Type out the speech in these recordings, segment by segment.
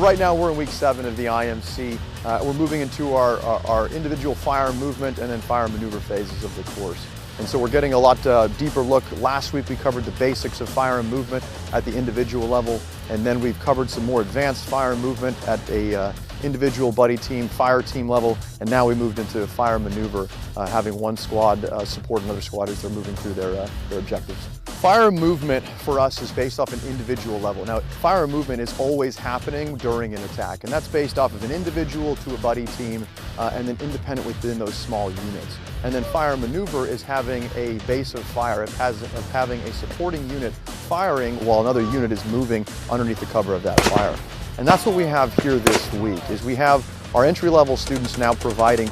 right now we're in week 7 of the IMC. We're moving into our individual firearm movement and then fire maneuver phases of the course. And so we're getting a lot deeper look. Last week we covered the basics of firearm movement at the individual level, and then we've covered some more advanced firearm movement at a individual buddy team, fire team level, and now we moved into fire maneuver, having one squad support another squad as they're moving through their objectives. Fire movement for us is based off an individual level. Now, fire movement is always happening during an attack, and that's based off of an individual to a buddy team, and then independent within those small units. And then fire maneuver is having a base of fire, of having a supporting unit firing while another unit is moving underneath the cover of that fire. And that's what we have here this week, is we have our entry-level students now providing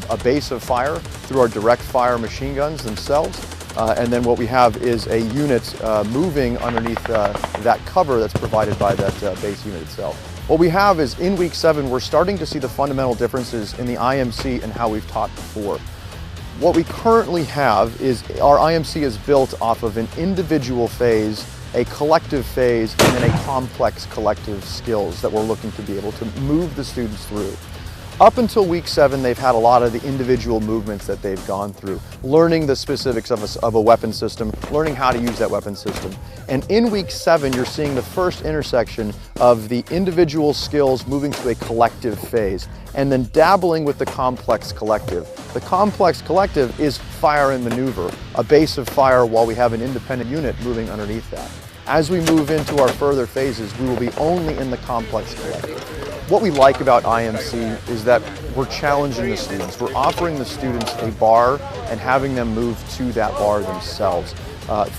a base of fire through our direct fire machine guns themselves. And then what we have is a unit moving underneath that cover that's provided by that base unit itself. What we have is in week 7, we're starting to see the fundamental differences in the IMC and how we've taught before. What we currently have is our IMC is built off of an individual phase, a collective phase, and then a complex collective skills that we're looking to be able to move the students through. Up until week 7, they've had a lot of the individual movements that they've gone through, learning the specifics of a weapon system, learning how to use that weapon system. And in week 7, you're seeing the first intersection of the individual skills moving to a collective phase, and then dabbling with the complex collective. The complex collective is fire and maneuver, a base of fire while we have an independent unit moving underneath that. As we move into our further phases, we will be only in the complex collective. What we like about IMC is that we're challenging the students. We're offering the students a bar and having them move to that bar themselves.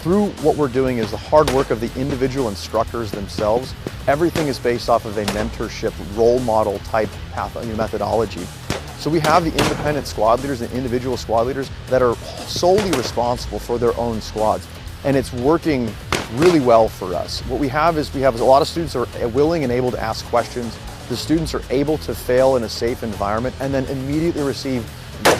Through what we're doing is the hard work of the individual instructors themselves. Everything is based off of a mentorship, role model type methodology. So we have the independent squad leaders and individual squad leaders that are solely responsible for their own squads. And it's working really well for us. What we have is a lot of students are willing and able to ask questions. The students are able to fail in a safe environment and then immediately receive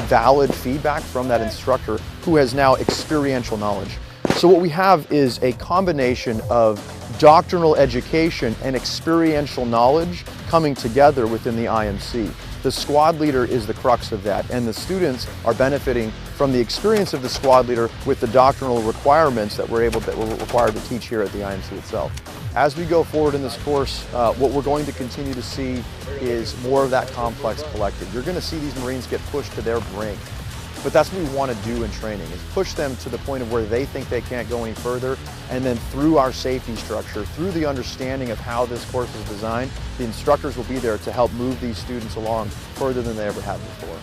valid feedback from that instructor who has now experiential knowledge. So what we have is a combination of doctrinal education and experiential knowledge coming together within the IMC. The squad leader is the crux of that, and the students are benefiting from the experience of the squad leader with the doctrinal requirements that we're required to teach here at the IMC itself. As we go forward in this course, what we're going to continue to see is more of that complex collective. You're going to see these Marines get pushed to their brink. But that's what we want to do in training, is push them to the point of where they think they can't go any further, and then through our safety structure, through the understanding of how this course is designed, the instructors will be there to help move these students along further than they ever have before.